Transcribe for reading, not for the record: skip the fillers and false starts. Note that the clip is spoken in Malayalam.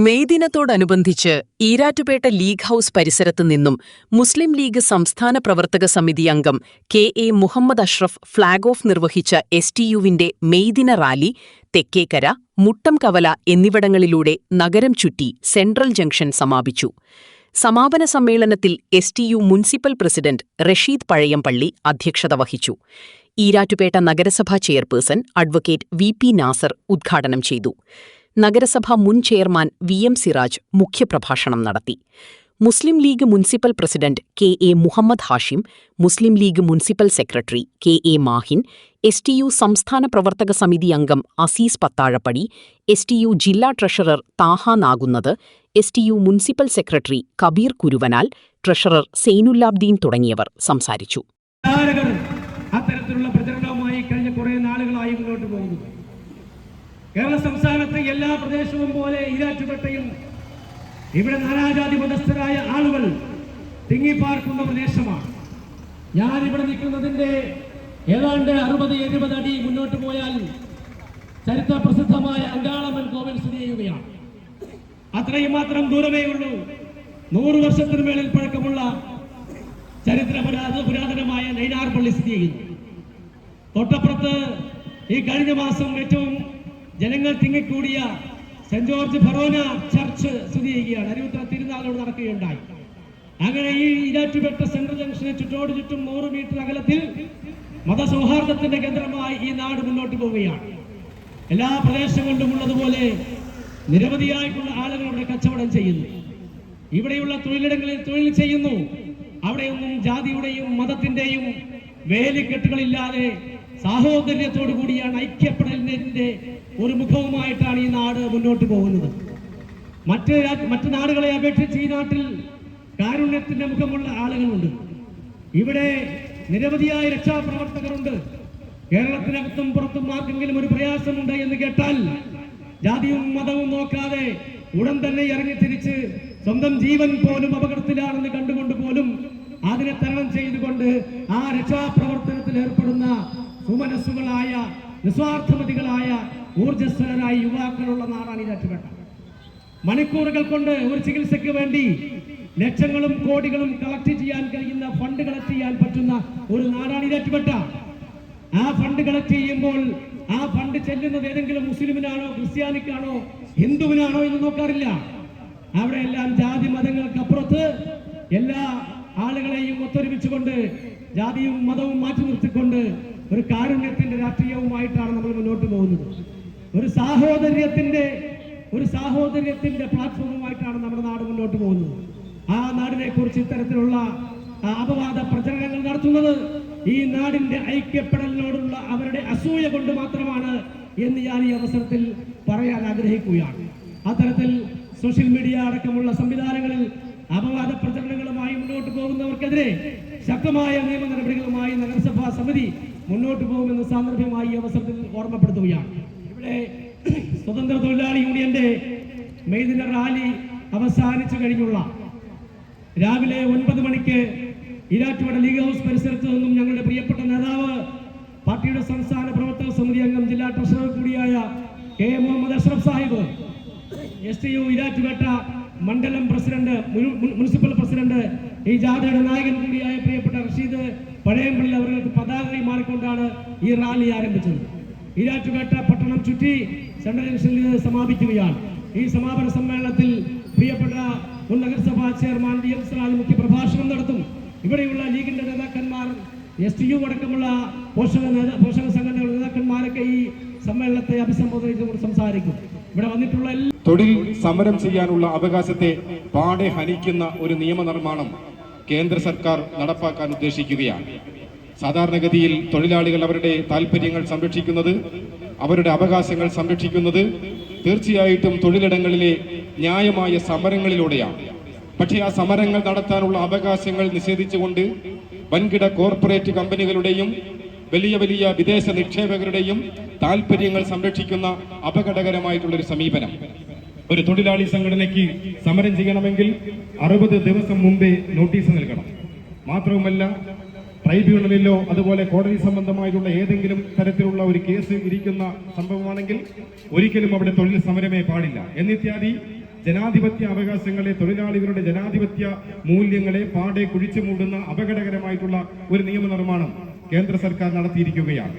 മെയ് ദിനത്തോടനുബന്ധിച്ച് ഈരാറ്റുപേട്ട ലീഗ് ഹൌസ് പരിസരത്തു നിന്നും മുസ്ലിം ലീഗ് സംസ്ഥാന പ്രവർത്തക സമിതി അംഗം K A. Muhammad Ashraf flag off നിർവഹിച്ച എസ്.ടി.യുവിന്റെ മെയ് ദിന റാലി തെക്കേക്കര, മുട്ടംകവല എന്നിവിടങ്ങളിലൂടെ നഗരം ചുറ്റി സെൻട്രൽ ജംഗ്ഷൻ സമാപിച്ചു. സമാപന സമ്മേളനത്തിൽ എസ്.ടി.യു മുനിസിപ്പൽ പ്രസിഡന്റ് റഷീദ് പഴയംപള്ളി അധ്യക്ഷത വഹിച്ചു. ഈരാറ്റുപേട്ട നഗരസഭാ ചെയർപേഴ്സൺ അഡ്വക്കേറ്റ് വി.പി. നാസർ ഉദ്ഘാടനം ചെയ്തു. നഗരസഭാ മുൻ ചെയർമാൻ വി.എം. സിറാജ് മുഖ്യപ്രഭാഷണം നടത്തി. Muslim League municipal president KA. Muhammad Hashim, Muslim League municipal secretary KA. Mahin, STU സംസ്ഥാന പ്രവർത്തക സമിതി അംഗം അസീസ് പത്താഴപ്പടി, എസ്.ടി.യു ജില്ലാ ട്രഷറർ താഹ നാകുന്നത്, STU municipal secretary Kabeer Kuruvanal, treasurer Zainulabdeen തുടങ്ങിയവർ സംസാരിച്ചു. അത്തരത്തിലുള്ള പ്രചരണവുമായി കഴിഞ്ഞ കുറെ നാളുകളായി മുന്നോട്ട് പോകുന്നു. കേരള സംസ്ഥാനത്തെ എല്ലാ പ്രദേശവും പോലെ ഈരാറ്റുപേട്ടയും ഇവിടെ നാനാജാതി മതസ്ഥരായ ആളുകൾ തിങ്ങിപ്പാർക്കുന്ന പ്രദേശമാണ്. ഞാനിവിടെ നിൽക്കുന്നതിന്റെ ഏതാണ്ട് 60-70 അടി മുന്നോട്ട് പോയാൽ ചരിത്ര പ്രസിദ്ധമായ അങ്കാളമ്മൻ കോവിൽ സ്ഥിതി ചെയ്യുകയാണ്. അത്രയും മാത്രം ദൂരമേ ഉള്ളൂ. 100 വർഷത്തിന് മേളിൽ പഴക്കമുള്ള പുരാതനമായ നൈനാർ പള്ളി സ്ഥിതി ചെയ്യുന്നു. തൊട്ടപ്പുറത്ത് ഈ കഴിഞ്ഞ മാസം ഏറ്റവും ജനങ്ങൾ തിങ്ങിക്കൂടിയ സെന്റ് ജോർജ് ഫെറോന ചർച്ച് സ്ഥിതി ചെയ്യുകയാണ്. അരുവിത്ര തിരുനാളോട് നടക്കുകയുണ്ടായി. അങ്ങനെ ഈ ഈരാറ്റുപേട്ട സെൻട്രൽ ജംഗ്ഷന് ചുറ്റോട് ചുറ്റും 100 മീറ്റർ അകലത്തിൽ മതസൗഹാർദ്ദത്തിന്റെ കേന്ദ്രമായി ഈ നാട് മുന്നോട്ട് പോവുകയാണ്. എല്ലാ പ്രദേശങ്ങളിലും ഉള്ളതുപോലെ നിരവധിയായിട്ടുള്ള ആളുകളുടെ കച്ചവടം ചെയ്യുന്നു. ഇവിടെയുള്ള തൊഴിലിടങ്ങളിൽ തൊഴിൽ ചെയ്യുന്നു. അവിടെയൊന്നും ജാതിയുടെയും മതത്തിന്റെയും വേലിക്കെട്ടുകളില്ലാതെ സാഹോദര്യത്തോടു കൂടിയാണ്, ഐക്യപ്പെടലിന്റെ ഒരു മുഖവുമായിട്ടാണ് ഈ നാട് മുന്നോട്ട് പോകുന്നത്. മറ്റ് നാടുകളെ അപേക്ഷിച്ച് ഈ നാട്ടിൽ കാരുണ്യത്തിന്റെ മുഖമുള്ള ആളുകളുണ്ട്. ഇവിടെ നിരവധിയായ രക്ഷാപ്രവർത്തകരുണ്ട്. കേരളത്തിനകത്തും പുറത്തും ആർക്കെങ്കിലും ഒരു പ്രയാസമുണ്ട് എന്ന് കേട്ടാൽ ജാതിയും മതവും നോക്കാതെ ഉടൻ തന്നെ ഇറങ്ങിത്തിരിച്ച് സ്വന്തം ജീവൻ പോലും അപകടത്തിലാണെന്ന് കണ്ടുകൊണ്ട് പോലും അതിനെ തരണം ചെയ്തുകൊണ്ട് ആ രക്ഷാപ്രവർത്തനത്തിൽ ഏർപ്പെടുന്ന സുമനസ്സുകളായ നിസ്വാർത്ഥമതികളായ ഊർജ്ജസ്വലരായ യുവാക്കളുള്ള നാടാണ് ഈരാറ്റുപേട്ട. മണിക്കൂറുകൾ കൊണ്ട് ഒരു ചികിത്സയ്ക്ക് വേണ്ടി ലക്ഷങ്ങളും കോടികളും കളക്ട് ചെയ്യാൻ കഴിയുന്ന ഫണ്ട് കളക്ട് ചെയ്യാൻ പറ്റുന്ന ഒരു നാടാണ് ഈരാറ്റുപേട്ട. ആ ഫണ്ട് കളക്ട് ചെയ്യുമ്പോൾ ആ ഫണ്ട് ചെല്ലുന്നത് ഏതെങ്കിലും മുസ്ലിമിനാണോ, ക്രിസ്ത്യാനിക്കാണോ, ഹിന്ദുവിനാണോ എന്ന് നോക്കാറില്ല. അവിടെ എല്ലാം ജാതി മതങ്ങൾക്കപ്പുറത്ത് എല്ലാ ആളുകളെയും ഒത്തൊരുമിച്ചുകൊണ്ട് ജാതിയും മതവും മാറ്റി നിർത്തിക്കൊണ്ട് ഒരു കാരുണ്യത്തിന്റെ രാഷ്ട്രീയവുമായിട്ടാണ് നമ്മൾ മുന്നോട്ട് പോകുന്നത്. ഒരു സാഹോദര്യത്തിന്റെ പ്ലാറ്റ്ഫോമുമായിട്ടാണ് നമ്മുടെ നാട് മുന്നോട്ട് പോകുന്നത്. ആ നാടിനെ കുറിച്ച് ഇത്തരത്തിലുള്ള അപവാദ പ്രചരണങ്ങൾ നടത്തുന്നത് ഈ നാടിന്റെ ഐക്യപ്പെടലിനോടുള്ള അവരുടെ അസൂയ കൊണ്ട് മാത്രമാണ് എന്ന് ഞാൻ ഈ അവസരത്തിൽ പറയാൻ ആഗ്രഹിക്കുകയാണ്. അത്തരത്തിൽ സോഷ്യൽ മീഡിയ അടക്കമുള്ള സംവിധാനങ്ങളിൽ അപവാദ പ്രചരണങ്ങളുമായി മുന്നോട്ട് പോകുന്നവർക്കെതിരെ ശക്തമായ നിയമ നടപടികളുമായി നഗരസഭാ സമിതി മുന്നോട്ട് പോകുമെന്ന് സാന്ദർഭികമായി ഈ അവസരത്തിൽ ഓർമ്മപ്പെടുത്തുകയാണ്. ഇവിടെ സ്വതന്ത്ര തൊഴിലാളി യൂണിയന്റെ മെയ് ദിന റാലി അവസാനിച്ചു കഴിഞ്ഞുള്ള രാവിലെ 9 മണിക്ക് ഈരാറ്റുപേട്ട ലീഗ് ഹൗസ് പരിസരത്ത് നിന്നും ഞങ്ങളുടെ പ്രിയപ്പെട്ട നേതാവ്, പാർട്ടിയുടെ സംസ്ഥാന പ്രവർത്തക സമിതി അംഗം, ജില്ലാ ട്രഷറർ കൂടിയായ കെ.എ. മുഹമ്മദ് അഷ്റഫ് സാഹിബ്, എസ്.ടി.യു ഈരാറ്റുപേട്ട മണ്ഡലം പ്രസിഡന്റ്, മുനിസിപ്പൽ പ്രസിഡന്റ്, ഈ ജാഥയുടെ നായകൻ കൂടിയായ പ്രിയപ്പെട്ട റഷീദ് പഴയംപള്ളി അവർക്ക് പതാക കൈമാറിക്കൊണ്ടാണ് ഈ റാലി ആരംഭിച്ചത്. ഈരാറ്റുപേട്ട പട്ടണം ചുറ്റി സെൻട്രൽ ജംഗ്ഷനിൽ സമാപിക്കുകയാണ്. ഈ സമാപന സമ്മേളനത്തിൽ പ്രിയപ്പെട്ട മുൻ നഗരസഭാ ചെയർമാൻ വി.എം. സിറാജ് മുഖ്യ പ്രഭാഷണം നടത്തും. ഇവിടെയുള്ള ലീഗിന്റെ നേതാക്കന്മാർ, എസ്.ടി.യു അടക്കമുള്ള പോഷക സംഘടനകളുടെ നേതാക്കന്മാരൊക്കെ ഈ സമ്മേളനത്തെ അഭിസംബോധന ചെയ്തുകൊണ്ട് സംസാരിക്കും. ഇവിടെ വന്നിട്ടുള്ള തൊഴിൽ സമരം ചെയ്യാനുള്ള അവകാശത്തെ പാടെ ഹനിക്കുന്ന ഒരു നിയമനിർമ്മാണം കേന്ദ്ര സർക്കാർ നടപ്പാക്കാൻ ഉദ്ദേശിക്കുകയാണ്. സാധാരണഗതിയിൽ തൊഴിലാളികൾ അവരുടെ താൽപ്പര്യങ്ങൾ സംരക്ഷിക്കുന്നത്, അവരുടെ അവകാശങ്ങൾ സംരക്ഷിക്കുന്നത് തീർച്ചയായിട്ടും തൊഴിലിടങ്ങളിലെ ന്യായമായ സമരങ്ങളിലൂടെയാണ്. പക്ഷേ ആ സമരങ്ങൾ നടത്താനുള്ള അവകാശങ്ങൾ നിഷേധിച്ചുകൊണ്ട് വൻകിട കോർപ്പറേറ്റ് കമ്പനികളുടെയും വലിയ വലിയ വിദേശ നിക്ഷേപകരുടെയും താൽപ്പര്യങ്ങൾ സംരക്ഷിക്കുന്ന അപകടകരമായിട്ടുള്ളൊരു സമീപനം. ഒരു തൊഴിലാളി സംഘടനയ്ക്ക് സമരം ചെയ്യണമെങ്കിൽ 60 ദിവസം മുമ്പേ നോട്ടീസ് നൽകണം. മാത്രവുമല്ല, ട്രൈബ്യൂണലിലോ അതുപോലെ കോടതി സംബന്ധമായിട്ടുള്ള ഏതെങ്കിലും തരത്തിലുള്ള ഒരു കേസ് ഇരിക്കുന്ന സംഭവമാണെങ്കിൽ ഒരിക്കലും അവിടെ തൊഴിൽ സമരമേ പാടില്ല എന്നിത്യാദി ജനാധിപത്യ അവകാശങ്ങളെ, തൊഴിലാളികളുടെ ജനാധിപത്യ മൂല്യങ്ങളെ പാടെ കുഴിച്ചു മൂടുന്ന അപകടകരമായിട്ടുള്ള ഒരു നിയമനിർമ്മാണം കേന്ദ്ര സർക്കാർ നടത്തിയിരിക്കുകയാണ്.